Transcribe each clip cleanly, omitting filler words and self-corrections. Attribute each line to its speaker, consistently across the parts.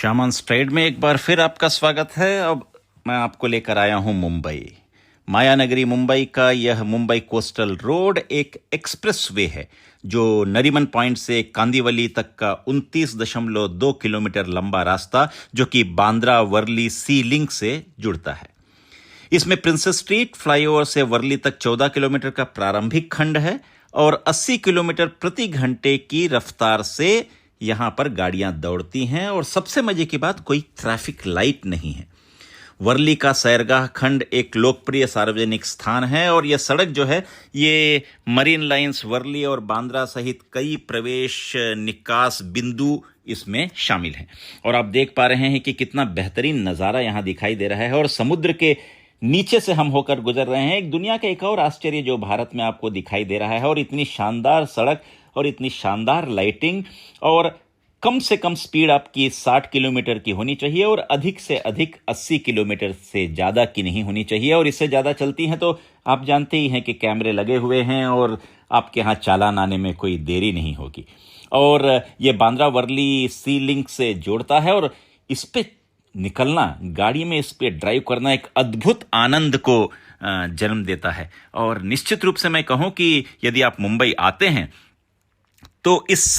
Speaker 1: Shaman STRIDE में एक बार फिर आपका स्वागत है। अब मैं आपको लेकर आया हूं मुंबई, माया नगरी मुंबई का। यह मुंबई कोस्टल रोड एक एक्सप्रेस वे है जो नरीमन पॉइंट से कांदिवली तक का 29.2 किलोमीटर लंबा रास्ता, जो कि बांद्रा वर्ली सी लिंक से जुड़ता है। इसमें प्रिंसेस स्ट्रीट फ्लाईओवर से वर्ली तक 14 किलोमीटर का प्रारंभिक खंड है और 80 किलोमीटर प्रति घंटे की रफ्तार से यहां पर गाड़ियां दौड़ती हैं। और सबसे मजे की बात, कोई ट्रैफिक लाइट नहीं है। वर्ली का सैरगाह खंड एक लोकप्रिय सार्वजनिक स्थान है और यह सड़क जो है ये मरीन लाइंस वर्ली और बांद्रा सहित कई प्रवेश निकास बिंदु इसमें शामिल हैं। और आप देख पा रहे हैं कि कितना बेहतरीन नज़ारा यहाँ दिखाई दे रहा है और समुद्र के नीचे से हम होकर गुजर रहे हैं। एक दुनिया का एक और आश्चर्य जो भारत में आपको दिखाई दे रहा है। और इतनी शानदार सड़क और इतनी शानदार लाइटिंग, और कम से कम स्पीड आपकी 60 किलोमीटर की होनी चाहिए और अधिक से अधिक 80 किलोमीटर से ज़्यादा की नहीं होनी चाहिए। और इससे ज़्यादा चलती हैं तो आप जानते ही हैं कि कैमरे लगे हुए हैं और आपके यहाँ चालान आने में कोई देरी नहीं होगी। और ये बांद्रा वर्ली सी लिंक से जोड़ता है और इस पे निकलना, गाड़ी में इस पे ड्राइव करना एक अद्भुत आनंद को जन्म देता है। और निश्चित रूप से मैं कहूँ कि यदि आप मुंबई आते हैं तो इस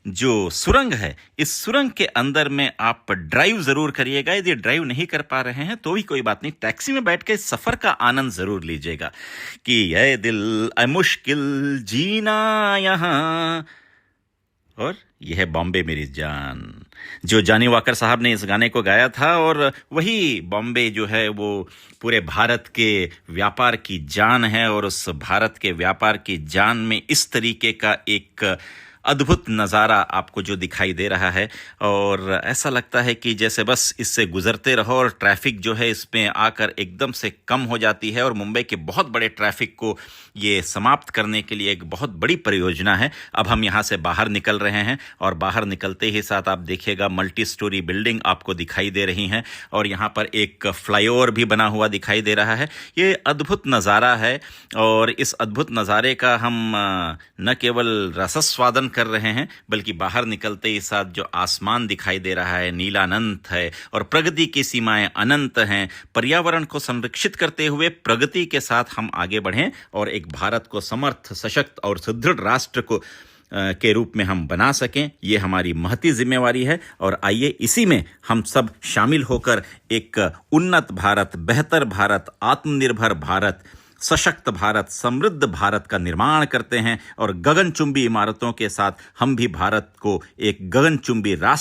Speaker 1: जो सुरंग है, इस सुरंग के अंदर में आप ड्राइव जरूर करिएगा। यदि ड्राइव नहीं कर पा रहे हैं तो भी कोई बात नहीं, टैक्सी में बैठ के सफर का आनंद जरूर लीजिएगा कि ये दिल ऐ मुश्किल जीना यहाँ, और यह है बॉम्बे मेरी जान, जो जॉनी वॉकर साहब ने इस गाने को गाया था। और वही बॉम्बे जो है वो पूरे भारत के व्यापार की जान है और उस भारत के व्यापार की जान में इस तरीके का एक अद्भुत नज़ारा आपको जो दिखाई दे रहा है। और ऐसा लगता है कि जैसे बस इससे गुजरते रहो और ट्रैफिक जो है इसमें आकर एकदम से कम हो जाती है। और मुंबई के बहुत बड़े ट्रैफिक को ये समाप्त करने के लिए एक बहुत बड़ी परियोजना है। अब हम यहाँ से बाहर निकल रहे हैं और बाहर निकलते ही साथ आप देखिएगा मल्टी स्टोरी बिल्डिंग आपको दिखाई दे रही हैं और यहाँ पर एक फ्लाईओवर भी बना हुआ दिखाई दे रहा है। ये अद्भुत नज़ारा है और इस अद्भुत नज़ारे का हम न केवल रसस्वादन कर रहे हैं बल्कि बाहर निकलते ही साथ जो आसमान दिखाई दे रहा है नीलानंत है और प्रगति की सीमाएं अनंत हैं। पर्यावरण को संरक्षित करते हुए प्रगति के साथ हम आगे बढ़ें और एक भारत को समर्थ, सशक्त और सुदृढ़ राष्ट्र को के रूप में हम बना सकें, ये हमारी महती जिम्मेवारी है। और आइए इसी में हम सब शामिल होकर एक उन्नत भारत, बेहतर भारत, आत्मनिर्भर भारत, सशक्त भारत, समृद्ध भारत का निर्माण करते हैं। और गगनचुंबी इमारतों के साथ हम भी भारत को एक गगनचुंबी राष्ट्र